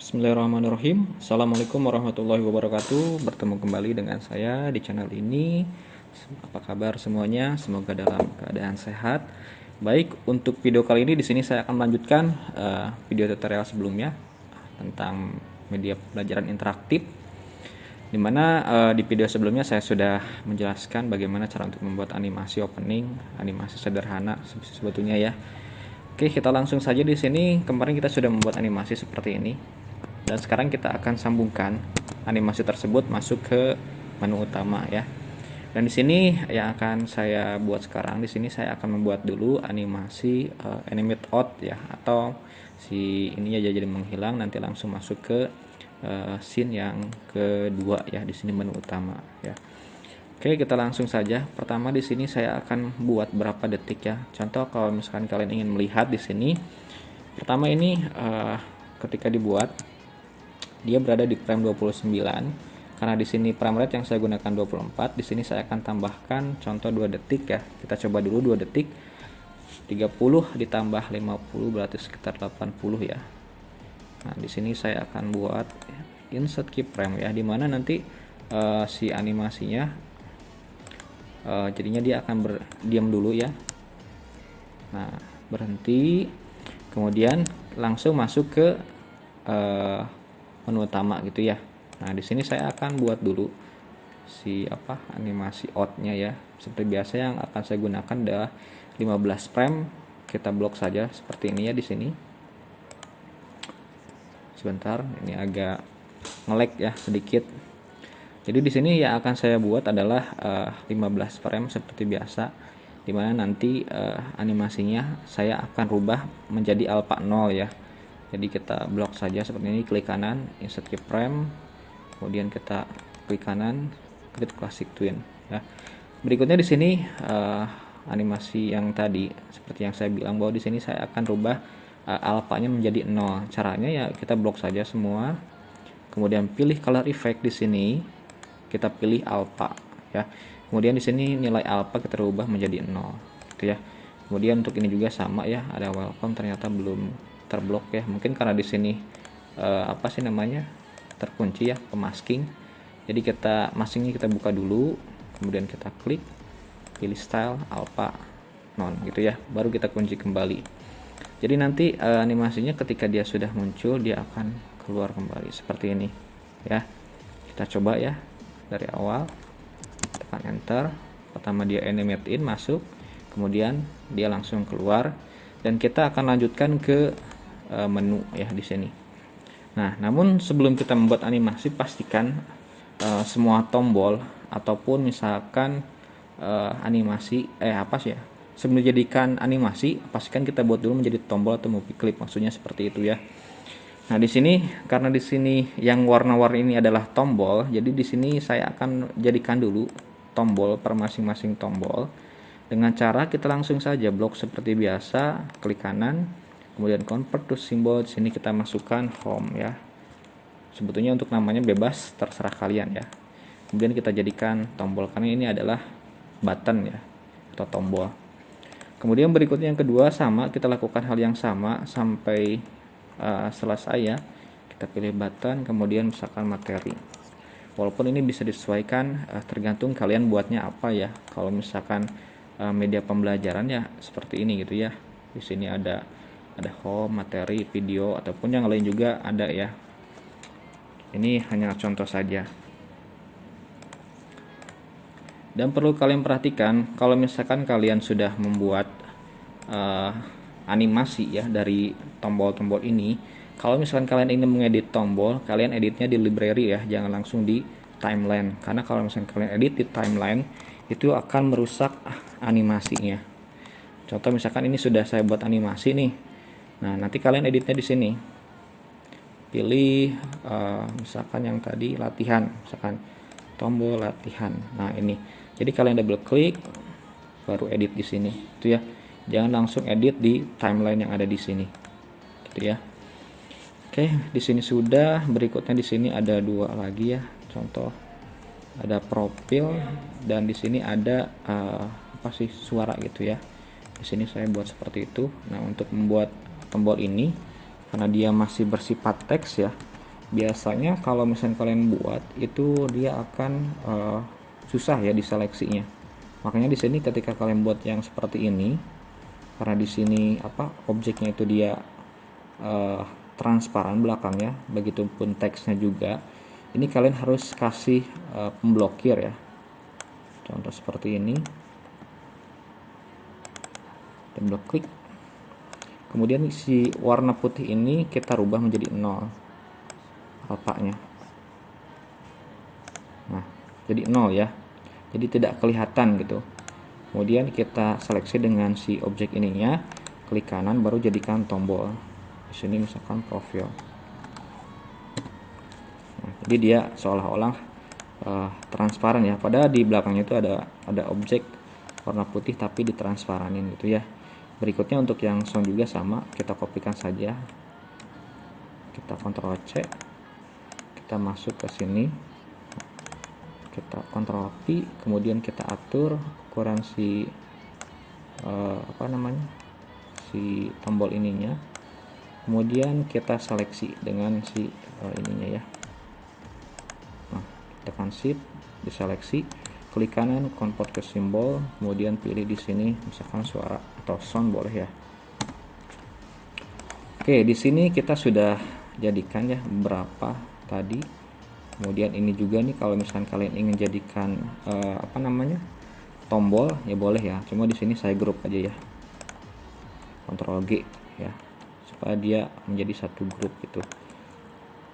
Bismillahirrahmanirrahim. Assalamualaikum warahmatullahi wabarakatuh. Bertemu kembali dengan saya di channel ini. Apa kabar semuanya? Semoga dalam keadaan sehat. Baik, untuk video kali ini di sini saya akan melanjutkan video tutorial sebelumnya tentang media pembelajaran interaktif. Dimana di video sebelumnya saya sudah menjelaskan bagaimana cara untuk membuat animasi opening, animasi sederhana sebetulnya ya. Oke, kita langsung saja di sini. Kemarin kita sudah membuat animasi seperti ini. Dan sekarang kita akan sambungkan animasi tersebut masuk ke menu utama ya. Dan di sini yang akan saya buat sekarang, di sini saya akan membuat dulu animasi animate out ya, atau si ininya jadi menghilang, nanti langsung masuk ke scene yang kedua ya, di sini menu utama ya. Oke, kita langsung saja. Pertama di sini saya akan buat berapa detik ya. Contoh kalau misalkan kalian ingin melihat di sini, pertama ini ketika dibuat dia berada di frame 29. Karena di sini frame rate yang saya gunakan 24, di sini saya akan tambahkan contoh 2 detik ya. Kita coba dulu 2 detik. 30 ditambah 50 berarti sekitar 80 ya. Nah, di sini saya akan buat insert keyframe ya, dimana nanti si animasinya jadinya dia akan berdiam dulu ya. Nah, berhenti, kemudian langsung masuk ke menu utama gitu ya. Nah, di sini saya akan buat dulu si animasi outnya ya. Seperti biasa yang akan saya gunakan adalah 15 frame. Kita blok saja seperti ini ya di sini. Sebentar, ini agak nge-lag ya sedikit. Jadi di sini yang akan saya buat adalah 15 frame seperti biasa, dimana nanti animasinya saya akan rubah menjadi alpha 0 ya. Jadi kita blok saja seperti ini, klik kanan, insert keyframe, kemudian kita klik kanan, create classic twin ya. Berikutnya di sini animasi yang tadi seperti yang saya bilang bahwa di sini saya akan rubah alfanya menjadi 0. Caranya ya kita blok saja semua. Kemudian pilih color effect di sini, kita pilih alpha ya. Kemudian di sini nilai alpha kita rubah menjadi 0 gitu ya. Kemudian untuk ini juga sama ya, ada welcome ternyata belum terblok ya, mungkin karena di sini terkunci ya, pemasking. Jadi kita maskingnya kita buka dulu, kemudian kita klik, pilih style alpha non gitu ya, baru kita kunci kembali. Jadi nanti animasinya ketika dia sudah muncul dia akan keluar kembali seperti ini ya. Kita coba ya dari awal, tekan enter. Pertama dia animate in masuk, kemudian dia langsung keluar, dan kita akan lanjutkan ke menu ya di sini. Nah, namun sebelum kita membuat animasi, pastikan semua tombol ataupun misalkan animasi sebelum dijadikan animasi, pastikan kita buat dulu menjadi tombol atau movie clip, maksudnya seperti itu ya. Nah, di sini karena di sini yang warna-warni ini adalah tombol, jadi di sini saya akan jadikan dulu tombol per masing-masing tombol dengan cara kita langsung saja blok seperti biasa, klik kanan, kemudian convert to symbol. Di sini kita masukkan home ya. Sebetulnya untuk namanya bebas, terserah kalian ya. Kemudian kita jadikan tombol karena ini adalah button ya, atau tombol. Kemudian berikutnya yang kedua sama, kita lakukan hal yang sama sampai selesai ya. Kita pilih button, kemudian misalkan materi. Walaupun ini bisa disesuaikan tergantung kalian buatnya apa ya. Kalau misalkan media pembelajaran ya seperti ini gitu ya. Di sini ada home, materi, video, ataupun yang lain juga ada ya. Ini hanya contoh saja. Dan perlu kalian perhatikan, kalau misalkan kalian sudah membuat animasi ya dari tombol-tombol ini, kalau misalkan kalian ingin mengedit tombol, kalian editnya di library ya, jangan langsung di timeline. Karena kalau misalkan kalian edit di timeline, itu akan merusak animasinya. Contoh misalkan ini sudah saya buat animasi nih. Nah, nanti kalian editnya di sini. Pilih misalkan yang tadi latihan, misalkan tombol latihan. Nah, ini. Jadi kalian double klik baru edit di sini. Itu ya. Jangan langsung edit di timeline yang ada di sini. Gitu ya. Oke, di sini sudah. Berikutnya di sini ada 2 lagi ya. Contoh ada profil, dan di sini ada suara gitu ya. Di sini saya buat seperti itu. Nah, untuk membuat tombol ini karena dia masih bersifat teks ya, biasanya kalau misalnya kalian buat itu dia akan susah ya diseleksinya. Makanya di sini ketika kalian buat yang seperti ini, karena di sini objeknya itu dia transparan belakangnya, begitupun teksnya juga. Ini kalian harus kasih pemblokir ya. Contoh seperti ini. Double klik. Kemudian si warna putih ini kita rubah menjadi 0 alpanya. Nah, jadi 0 ya. Jadi tidak kelihatan gitu. Kemudian kita seleksi dengan si objek ininya, klik kanan baru jadikan tombol. Di sini misalkan profil. Nah, jadi dia seolah-olah transparan ya. Padahal di belakangnya itu ada objek warna putih tapi ditransparanin gitu ya. Berikutnya untuk yang sound juga sama, kita kopikan saja. Kita Ctrl C. Kita masuk ke sini. Kita Ctrl P, kemudian kita atur ukuran si si tombol ininya. Kemudian kita seleksi dengan si ininya ya. Nah, tekan shift, diseleksi, klik kanan, convert ke simbol, kemudian pilih di sini misalkan suara atau sound boleh ya. Oke, di sini kita sudah jadikan ya beberapa tadi. Kemudian ini juga nih kalau misalkan kalian ingin jadikan tombol ya boleh ya. Cuma di sini saya grup aja ya. Ctrl G ya. Supaya dia menjadi satu grup gitu.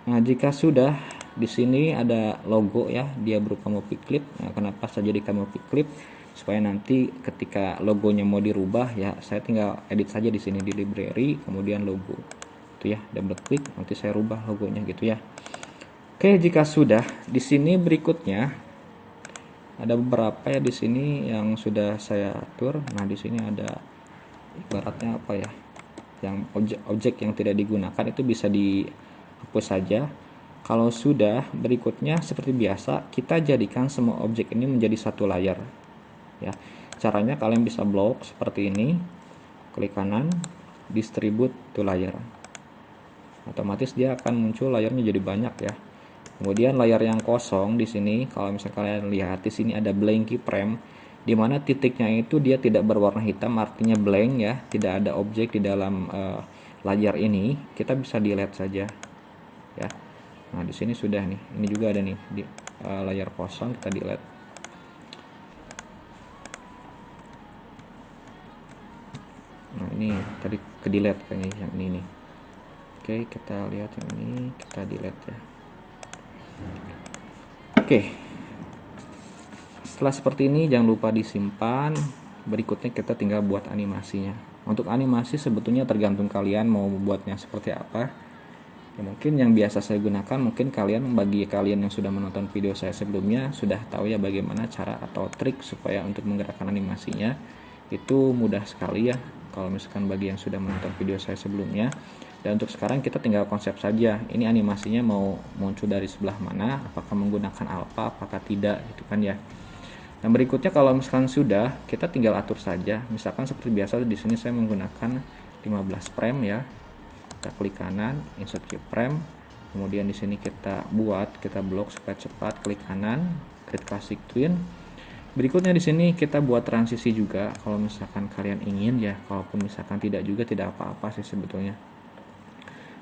Nah, jika sudah di sini ada logo ya, dia berupa movie clip. Nah, kenapa saya jadikan movie clip? Supaya nanti ketika logonya mau dirubah ya, saya tinggal edit saja di sini di library, kemudian logo. Itu ya, double klik, nanti saya rubah logonya gitu ya. Oke, jika sudah, di sini berikutnya ada beberapa ya di sini yang sudah saya atur. Nah, di sini ada ibaratnya apa ya? Yang objek yang tidak digunakan itu bisa dihapus saja. Kalau sudah, berikutnya seperti biasa kita jadikan semua objek ini menjadi satu layar. Ya, caranya kalian bisa blok seperti ini, klik kanan, distribute to layer. Otomatis dia akan muncul layarnya jadi banyak ya. Kemudian layar yang kosong di sini, kalau misalnya kalian lihat di sini ada blank keyframe, di mana titiknya itu dia tidak berwarna hitam, artinya blank ya, tidak ada objek di dalam layar ini. Kita bisa delete saja ya. Nah, di sini sudah nih. Ini juga ada nih di layar kosong, kita delete. Nah, ini tadi ke delete kayaknya yang ini nih. Oke, kita lihat yang ini, kita delete ya. Oke. Setelah seperti ini jangan lupa disimpan. Berikutnya kita tinggal buat animasinya. Untuk animasi sebetulnya tergantung kalian mau buatnya seperti apa. Ya, mungkin yang biasa saya gunakan, mungkin bagi kalian yang sudah menonton video saya sebelumnya sudah tahu ya bagaimana cara atau trik supaya untuk menggerakkan animasinya. Itu mudah sekali ya kalau misalkan bagi yang sudah menonton video saya sebelumnya. Dan untuk sekarang kita tinggal konsep saja, ini animasinya mau muncul dari sebelah mana, apakah menggunakan alpha, apakah tidak gitu kan ya. Dan berikutnya kalau misalkan sudah, kita tinggal atur saja. Misalkan seperti biasa di sini saya menggunakan 15 frame ya. Kita klik kanan, insert keyframe. Kemudian di sini kita blok supaya cepat, klik kanan, create classic twin. Berikutnya di sini kita buat transisi juga kalau misalkan kalian ingin ya. Kalaupun misalkan tidak juga tidak apa-apa sih sebetulnya.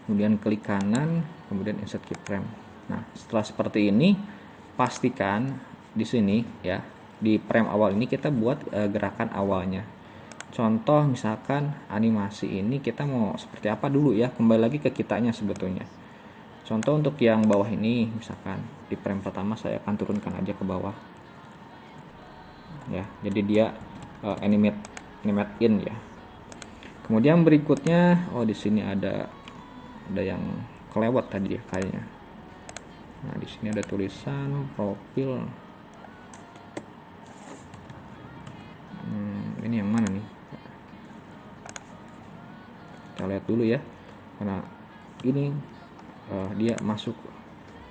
Kemudian klik kanan, kemudian insert keyframe. Nah, setelah seperti ini pastikan di sini ya, di frame awal ini kita buat gerakan awalnya. Contoh misalkan animasi ini kita mau seperti apa dulu ya, kembali lagi ke kitanya sebetulnya. Contoh untuk yang bawah ini misalkan di frame pertama saya akan turunkan aja ke bawah. Ya, jadi dia animate in ya. Kemudian berikutnya di sini ada yang kelewat tadi ya kayaknya. Nah, di sini ada tulisan profil. Ini yang mana nih? Kita lihat dulu ya. Karena ini dia masuk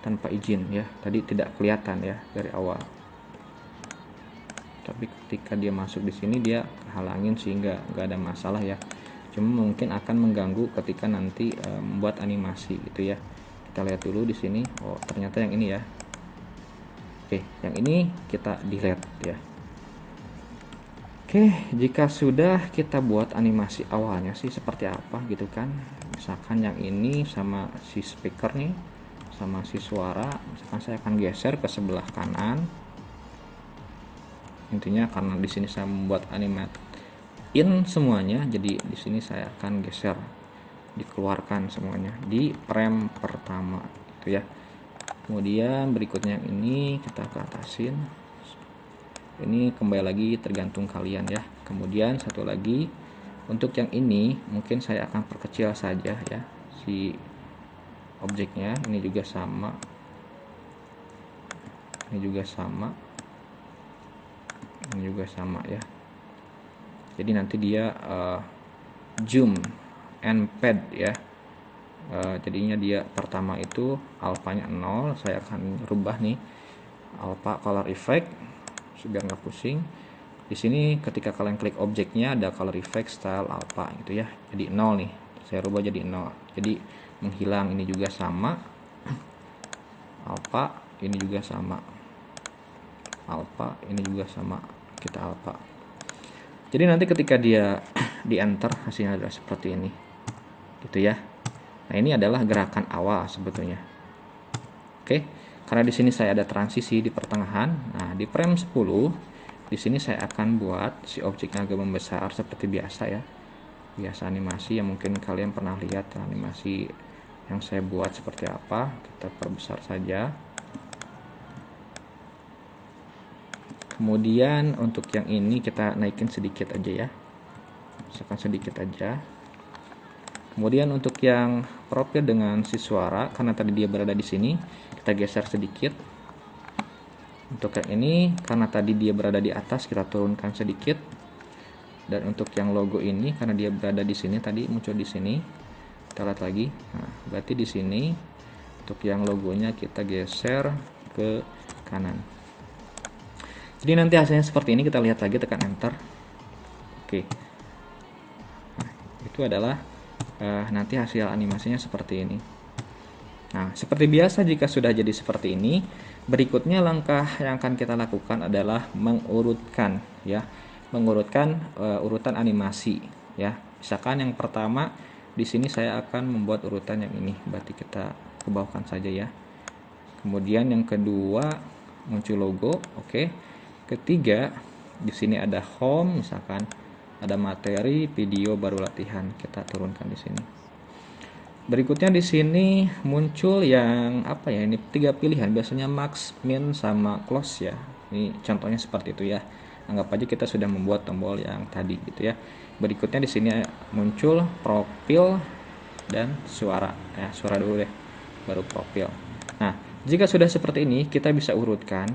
tanpa izin ya. Tadi tidak kelihatan ya dari awal. Tapi ketika dia masuk di sini dia halangin sehingga nggak ada masalah ya. Cuma mungkin akan mengganggu ketika nanti membuat animasi gitu ya. Kita lihat dulu di sini. Oh, ternyata yang ini ya. Oke, yang ini kita delete ya. Oke, jika sudah kita buat animasi awalnya sih seperti apa gitu kan. Misalkan yang ini sama si speaker nih, sama si suara, misalkan saya akan geser ke sebelah kanan. Intinya karena di sini saya membuat animate in semuanya, jadi di sini saya akan geser, dikeluarkan semuanya di frame pertama gitu ya. Kemudian berikutnya yang ini kita ke atasin. Ini kembali lagi tergantung kalian ya. Kemudian satu lagi untuk yang ini mungkin saya akan perkecil saja ya si objeknya. Ini juga sama, ini juga sama, ini juga sama ya. Jadi nanti dia zoom and pad ya. Jadinya dia pertama itu alpanya 0, saya akan rubah nih alpha color effect biar nggak pusing. Di sini ketika kalian klik objeknya ada color effect style alpha gitu ya, jadi 0 nih, saya rubah jadi 0, jadi menghilang. Ini juga sama alpha, ini juga sama alpha, ini juga sama, kita alpha. Jadi nanti ketika dia di enter hasilnya adalah seperti ini gitu ya. Nah, ini adalah gerakan awal sebetulnya. Oke. Karena di sini saya ada transisi di pertengahan. Nah, di frame 10 di sini saya akan buat si objeknya agak membesar seperti biasa ya. Biasa animasi yang mungkin kalian pernah lihat animasi yang saya buat seperti apa. Kita perbesar saja. Kemudian untuk yang ini kita naikin sedikit aja ya. Misalkan sedikit aja. Kemudian untuk yang profil dengan si suara, karena tadi dia berada di sini, kita geser sedikit. Untuk yang ini, karena tadi dia berada di atas, kita turunkan sedikit. Dan untuk yang logo ini, karena dia berada di sini, tadi muncul di sini, kita lihat lagi. Nah, berarti di sini untuk yang logonya kita geser ke kanan. Jadi nanti hasilnya seperti ini, kita lihat lagi, tekan enter. Oke. Nah, itu adalah nanti hasil animasinya seperti ini. Nah, seperti biasa jika sudah jadi seperti ini, berikutnya langkah yang akan kita lakukan adalah mengurutkan ya, mengurutkan urutan animasi ya. Misalkan yang pertama di sini saya akan membuat urutan yang ini, berarti kita kebawahkan saja ya. Kemudian yang kedua muncul logo, oke. Ketiga di sini ada home, misalkan ada materi, video, baru latihan, kita turunkan di sini. Berikutnya di sini muncul yang apa ya? Ini 3 pilihan, biasanya max, min, sama close ya. Ini contohnya seperti itu ya. Anggap aja kita sudah membuat tombol yang tadi gitu ya. Berikutnya di sini muncul profil dan suara. Ya, suara dulu deh, baru profil. Nah, jika sudah seperti ini, kita bisa urutkan,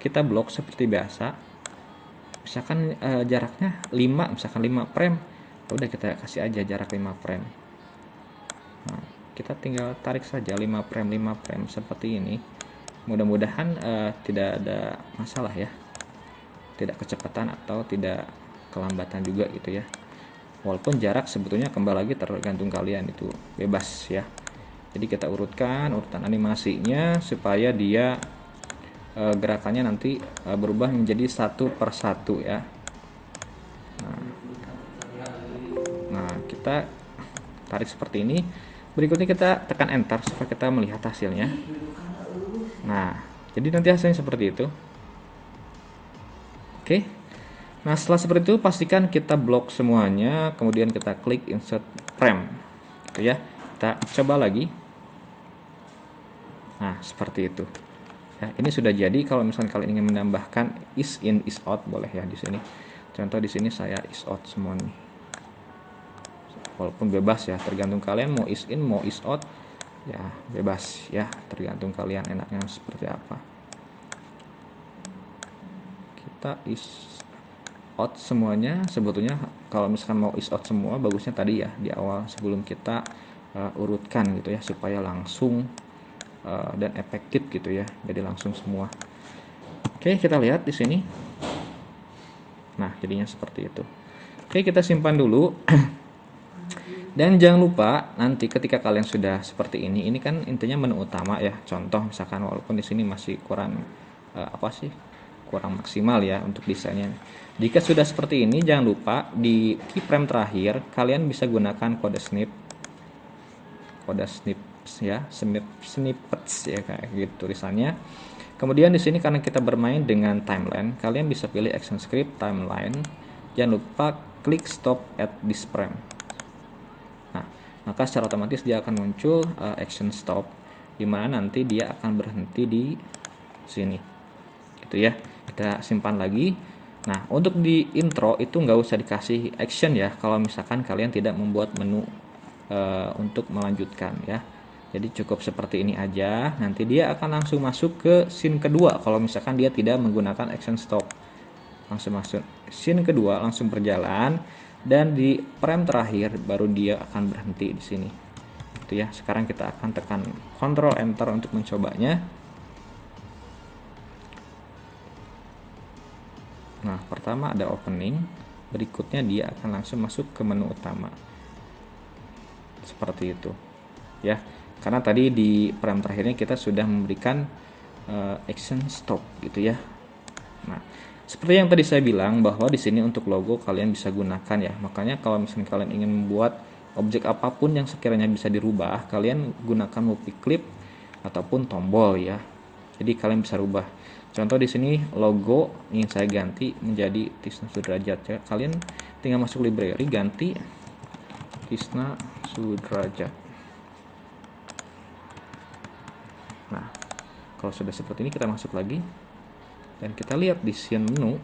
kita blok seperti biasa. Misalkan jaraknya 5, misalkan 5 frame, udah kita kasih aja jarak 5 frame. Nah, kita tinggal tarik saja 5 frame seperti ini. Mudah-mudahan tidak ada masalah ya, tidak kecepatan atau tidak kelambatan juga gitu ya. Walaupun jarak sebetulnya kembali lagi tergantung kalian, itu bebas ya. Jadi kita urutkan urutan animasinya supaya dia gerakannya nanti berubah menjadi satu per satu ya. Nah, kita tarik seperti ini. Berikutnya kita tekan enter supaya kita melihat hasilnya. Nah, jadi nanti hasilnya seperti itu. Oke. Nah, setelah seperti itu pastikan kita blok semuanya, kemudian kita klik insert frame gitu ya. Kita coba lagi. Nah, seperti itu. Ya, ini sudah jadi. Kalau misalnya kalian ingin menambahkan is in is out, boleh ya di sini. Contoh di sini saya is out semua nih. Walaupun bebas ya, tergantung kalian mau is in mau is out ya, bebas ya, tergantung kalian enaknya seperti apa. Kita is out semuanya. Sebetulnya kalau misalkan mau is out semua, bagusnya tadi ya di awal sebelum kita urutkan gitu ya, supaya langsung dan efektif gitu ya, jadi langsung semua. Oke, kita lihat di sini. Nah, jadinya seperti itu. Oke, kita simpan dulu. Dan jangan lupa nanti ketika kalian sudah seperti ini kan intinya menu utama ya. Contoh misalkan walaupun di sini masih kurang kurang maksimal ya untuk desainnya. Jika sudah seperti ini, jangan lupa di keyframe terakhir kalian bisa gunakan kode snippets ya, snippets ya kayak gitu tulisannya. Kemudian di sini karena kita bermain dengan timeline, kalian bisa pilih action script timeline. Jangan lupa klik stop at this frame. Nah, maka secara otomatis dia akan muncul action stop, di mana nanti dia akan berhenti di sini. Gitu ya. Kita simpan lagi. Nah, untuk di intro itu nggak usah dikasih action ya, kalau misalkan kalian tidak membuat menu untuk melanjutkan ya. Jadi cukup seperti ini aja. Nanti dia akan langsung masuk ke scene kedua kalau misalkan dia tidak menggunakan action stop. Langsung masuk scene kedua, langsung berjalan, dan di frame terakhir baru dia akan berhenti di sini. Itu ya. Sekarang kita akan tekan Ctrl Enter untuk mencobanya. Nah, pertama ada opening, berikutnya dia akan langsung masuk ke menu utama. Seperti itu. Ya. Karena tadi di frame terakhirnya kita sudah memberikan action stop gitu ya. Nah, seperti yang tadi saya bilang bahwa di sini untuk logo kalian bisa gunakan ya. Makanya kalau misalnya kalian ingin membuat objek apapun yang sekiranya bisa dirubah, kalian gunakan movie clip ataupun tombol ya. Jadi kalian bisa rubah. Contoh di sini logo ingin saya ganti menjadi Tisna Sudrajat ya. Kalian tinggal masuk library, ganti Tisna Sudrajat. Nah, kalau sudah seperti ini kita masuk lagi dan kita lihat di scene menu.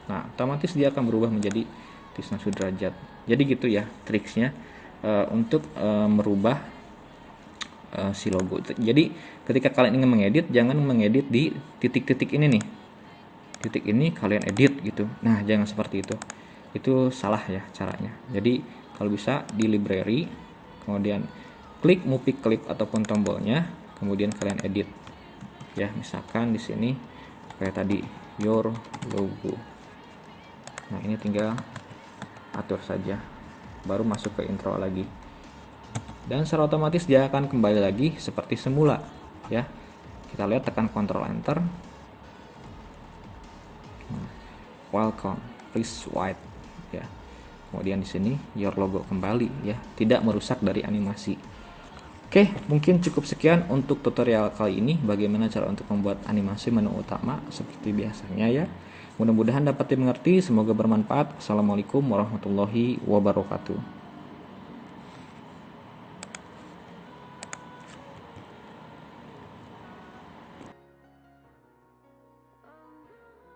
Nah, otomatis dia akan berubah menjadi Tisna Sudrajat. Jadi gitu ya triksnya untuk merubah si logo. Jadi ketika kalian ingin mengedit, jangan mengedit di titik-titik ini nih. Titik ini kalian edit gitu. Nah, jangan seperti itu. Itu salah ya caranya. Jadi kalau bisa di library, kemudian klik movie clip ataupun tombolnya, kemudian kalian edit. Ya, misalkan di sini kayak tadi your logo. Nah, ini tinggal atur saja. Baru masuk ke intro lagi. Dan secara otomatis dia akan kembali lagi seperti semula ya. Kita lihat, tekan Ctrl Enter. Welcome, please wait ya. Kemudian di sini your logo kembali ya, tidak merusak dari animasi. Oke, mungkin cukup sekian untuk tutorial kali ini, bagaimana cara untuk membuat animasi menu utama seperti biasanya ya. Mudah-mudahan dapat dimengerti, semoga bermanfaat. Assalamualaikum warahmatullahi wabarakatuh.